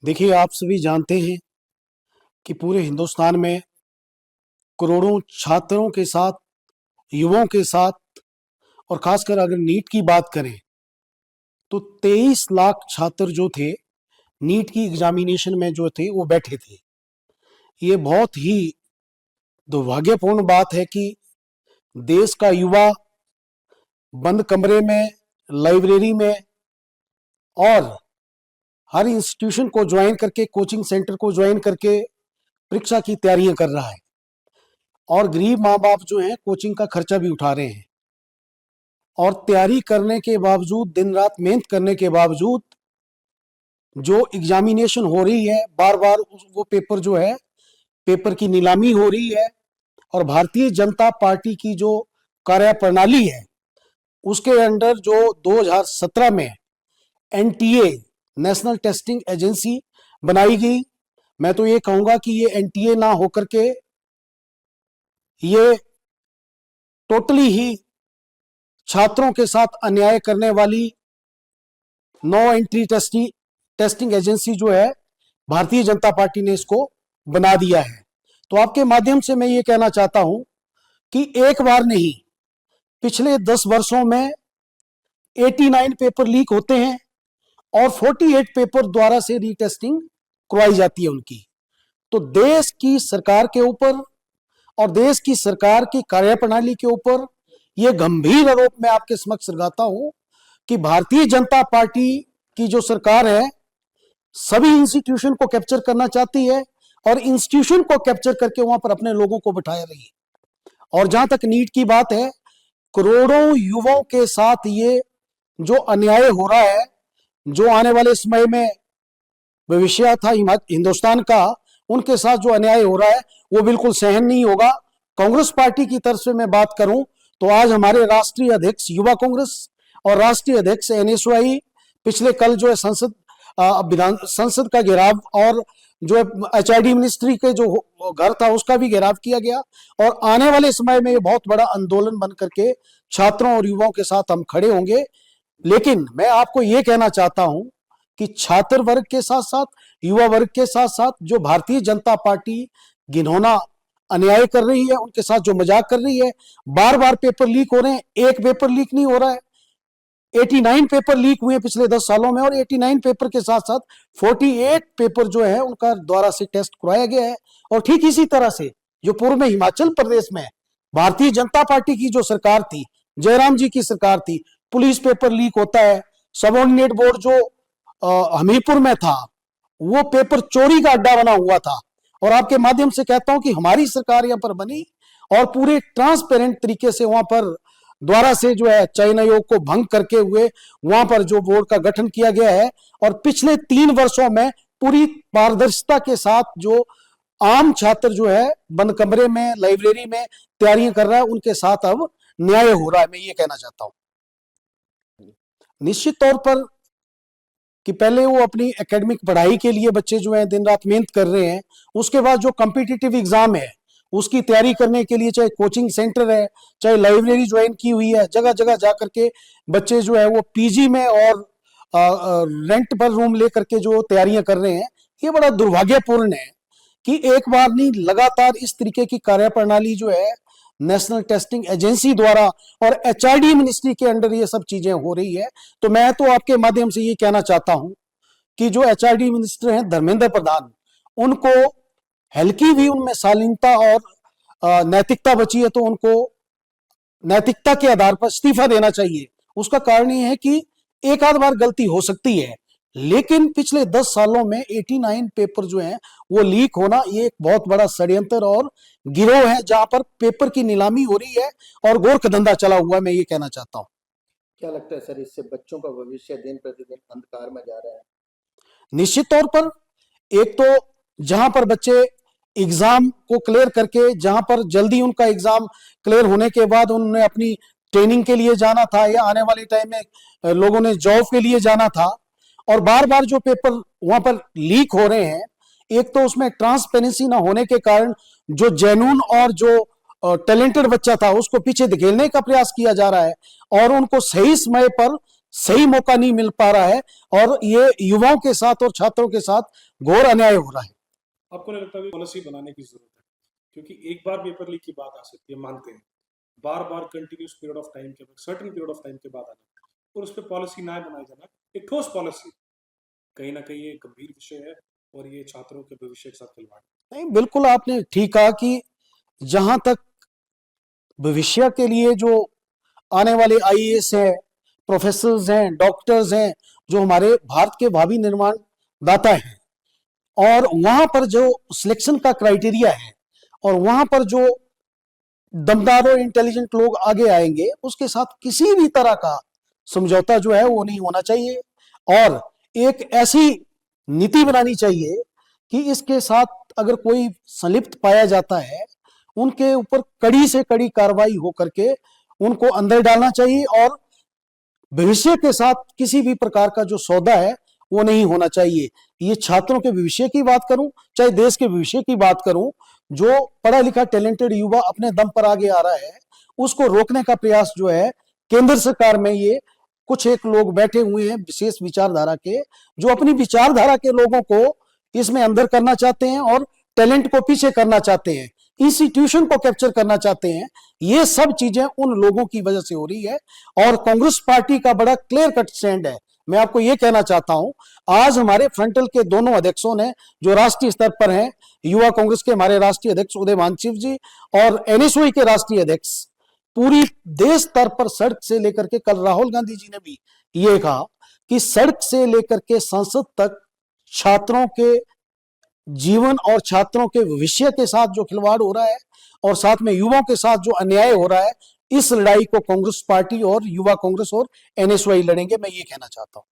देखिए, आप सभी जानते हैं कि पूरे हिंदुस्तान में करोड़ों छात्रों के साथ, युवाओं के साथ और खासकर अगर नीट की बात करें तो 23 लाख छात्र जो थे नीट की एग्जामिनेशन में जो थे वो बैठे थे। ये बहुत ही दुर्भाग्यपूर्ण बात है कि देश का युवा बंद कमरे में, लाइब्रेरी में और हर इंस्टीट्यूशन को ज्वाइन करके, कोचिंग सेंटर को ज्वाइन करके परीक्षा की तैयारियां कर रहा है और गरीब माँ बाप जो हैं कोचिंग का खर्चा भी उठा रहे हैं और तैयारी करने के बावजूद, दिन रात मेहनत करने के बावजूद जो एग्जामिनेशन हो रही है, बार बार वो पेपर जो है, पेपर की नीलामी हो रही है और भारतीय जनता पार्टी की जो कार्यप्रणाली है उसके अंडर जो 2017 में एनटीए, नेशनल टेस्टिंग एजेंसी बनाई गई। मैं तो ये कहूंगा कि ये एनटीए ना होकर के ये टोटली ही छात्रों के साथ अन्याय करने वाली नो एंट्री टेस्टिंग एजेंसी जो है भारतीय जनता पार्टी ने इसको बना दिया है। तो आपके माध्यम से मैं ये कहना चाहता हूं कि एक बार नहीं, पिछले 10 वर्षों में 89 पेपर लीक होते हैं और 48 पेपर द्वारा से रीटेस्टिंग करवाई जाती है उनकी। तो देश की सरकार के ऊपर और देश की सरकार की कार्यप्रणाली के ऊपर यह गंभीर आरोप मैं आपके समक्ष लगाता हूं कि भारतीय जनता पार्टी की जो सरकार है सभी इंस्टीट्यूशन को कैप्चर करना चाहती है और इंस्टीट्यूशन को कैप्चर करके वहां पर अपने लोगों को बिठाया रही है। और जहां तक नीट की बात है, करोड़ों युवाओं के साथ ये जो अन्याय हो रहा है, जो आने वाले समय में भविष्य था हिंदुस्तान का, उनके साथ जो अन्याय हो रहा है वो बिल्कुल सहन नहीं होगा। कांग्रेस पार्टी की तरफ से मैं बात करूं तो आज हमारे राष्ट्रीय अध्यक्ष युवा कांग्रेस और राष्ट्रीय अध्यक्ष एनएसयूआई पिछले कल जो है संसद का घेराव और जो एचआरडी मिनिस्ट्री के जो घर था उसका भी घेराव किया गया और आने वाले समय में ये बहुत बड़ा आंदोलन बन करके छात्रों और युवाओं के साथ हम खड़े होंगे। लेकिन मैं आपको ये कहना चाहता हूं कि छात्र वर्ग के साथ साथ, युवा वर्ग के साथ साथ जो भारतीय जनता पार्टी घिनौना अन्याय कर रही है, उनके साथ जो मजाक कर रही है, बार बार पेपर लीक हो रहे हैं, एक पेपर लीक नहीं हो रहा है, 89 पेपर लीक हुए पिछले 10 सालों में और 89 पेपर के साथ साथ 48 पेपर जो है उनका द्वारा से टेस्ट करवाया गया है। और ठीक इसी तरह से जो पूर्व में हिमाचल प्रदेश में भारतीय जनता पार्टी की जो सरकार थी, जयराम जी की सरकार थी, पुलिस पेपर लीक होता है, सबऑर्डिनेट बोर्ड जो हमीरपुर में था वो पेपर चोरी का अड्डा बना हुआ था। और आपके माध्यम से कहता हूं कि हमारी सरकार यहां पर बनी और पूरे ट्रांसपेरेंट तरीके से वहां पर द्वारा से जो है चयन आयोग को भंग करके हुए वहां पर जो बोर्ड का गठन किया गया है और पिछले 3 वर्षों में पूरी पारदर्शिता के साथ जो आम छात्र जो है बंद कमरे में, लाइब्रेरी में तैयारियां कर रहा है, उनके साथ अब न्याय हो रहा है। मैं ये कहना चाहता हूं निश्चित तौर पर कि पहले वो अपनी एकेडमिक पढ़ाई के लिए बच्चे जो है दिन रात मेहनत कर रहे हैं, उसके बाद जो कॉम्पिटिटिव एग्जाम है उसकी तैयारी करने के लिए चाहे कोचिंग सेंटर है, चाहे लाइब्रेरी ज्वाइन की हुई है, जगह जगह जा करके बच्चे जो है वो पीजी में और रेंट पर रूम ले करके जो तैयारियां कर रहे हैं। ये बड़ा दुर्भाग्यपूर्ण है कि एक बार नहीं, लगातार इस तरीके की कार्यप्रणाली जो है नेशनल टेस्टिंग एजेंसी द्वारा और एचआरडी मिनिस्ट्री के अंडर ये सब चीजें हो रही है। तो मैं तो आपके माध्यम से ये कहना चाहता हूं कि जो एचआरडी मिनिस्टर हैं धर्मेंद्र प्रधान, उनको हल्की भी उनमें शालीनता और नैतिकता बची है तो उनको नैतिकता के आधार पर इस्तीफा देना चाहिए। उसका कारण यह है कि एक आध बार गलती हो सकती है, लेकिन पिछले 10 सालों में 89 पेपर जो हैं वो लीक होना ये एक बहुत बड़ा षड्यंत्र और गिरोह है जहां पर पेपर की नीलामी हो रही है और गोरख धंधा चला हुआ है। मैं ये कहना चाहता हूं। क्या लगता है सर, इससे बच्चों का भविष्य दिन प्रतिदिन अंधकार में जा रहा है? निश्चित तौर पर एक तो जहां पर बच्चे एग्जाम को क्लियर करके, जहां पर जल्दी उनका एग्जाम क्लियर होने के बाद उन्होंने अपनी ट्रेनिंग के लिए जाना था या आने वाले टाइम में लोगों ने जॉब के लिए जाना था और बार बार जो पेपर वहां पर लीक हो रहे हैं, एक तो उसमें ट्रांसपेरेंसी ना होने के कारण जो जेन्युइन और जो टैलेंटेड बच्चा था उसको पीछे धकेलने का प्रयास किया जा रहा है और उनको सही समय पर सही मौका नहीं मिल पा रहा है और ये युवाओं के साथ और छात्रों के साथ घोर अन्याय हो रहा है। आपको नहीं लगता पॉलिसी बनाने की जरूरत है? क्योंकि एक बार पेपर लीक की बात आ सकती है, मानते हैं, बार बार कंटिन्यूस पीरियड ऑफ टाइम के बाद, सर्टेन पीरियड ऑफ टाइम के बाद आना और उस पर पॉलिसी ना बनाई जाना, एक ठोस पॉलिसी, कहीं ना कहीं ये गंभीर विषय है और ये छात्रों के भविष्य के साथ खिलवाड़। नहीं, बिल्कुल आपने ठीक कहा कि जहां तक भविष्य के लिए जो आने वाले आईएएस हैं, प्रोफेसर्स हैं, डॉक्टर्स हैं, जो हमारे भारत के भावी निर्माण दाता हैं, और वहां पर जो सिलेक्शन का क्राइटेरिया है और वहां पर जो दमदार और इंटेलिजेंट लोग आगे आएंगे, उसके साथ किसी भी तरह का समझौता जो है वो नहीं होना चाहिए। और एक ऐसी नीति बनानी चाहिए कि इसके साथ अगर कोई संलिप्त पाया जाता है, उनके ऊपर कड़ी से कड़ी कार्रवाई हो करके उनको अंदर डालना चाहिए और भविष्य के साथ किसी भी प्रकार का जो सौदा है वो नहीं होना चाहिए। ये छात्रों के भविष्य की बात करूं, चाहे देश के भविष्य की बात करूं, जो पढ़ा लिखा टैलेंटेड युवा अपने दम पर आगे आ रहा है, उसको रोकने का प्रयास जो है केंद्र सरकार में ये कुछ एक लोग बैठे हुए हैं विशेष विचारधारा के, जो अपनी विचारधारा के लोगों को इसमें अंदर करना चाहते हैं और टैलेंट को पीछे करना चाहते हैं, इंस्टीट्यूशन को कैप्चर करना चाहते हैं। ये सब चीजें उन लोगों की वजह से हो रही है और कांग्रेस पार्टी का बड़ा क्लियर कट स्टैंड है। मैं आपको ये कहना चाहता हूं, आज हमारे फ्रंटल के दोनों अध्यक्षों ने, जो राष्ट्रीय स्तर पर हैं, युवा कांग्रेस के हमारे राष्ट्रीय अध्यक्ष उदयभान शिव जी और एनएसयूआई के राष्ट्रीय अध्यक्ष, पूरी देश स्तर पर सड़क से लेकर के, कल राहुल गांधी जी ने भी ये कहा कि सड़क से लेकर के संसद तक छात्रों के जीवन और छात्रों के भविष्य के साथ जो खिलवाड़ हो रहा है और साथ में युवाओं के साथ जो अन्याय हो रहा है, इस लड़ाई को कांग्रेस पार्टी और युवा कांग्रेस और एनएसयूआई लड़ेंगे। मैं ये कहना चाहता हूं।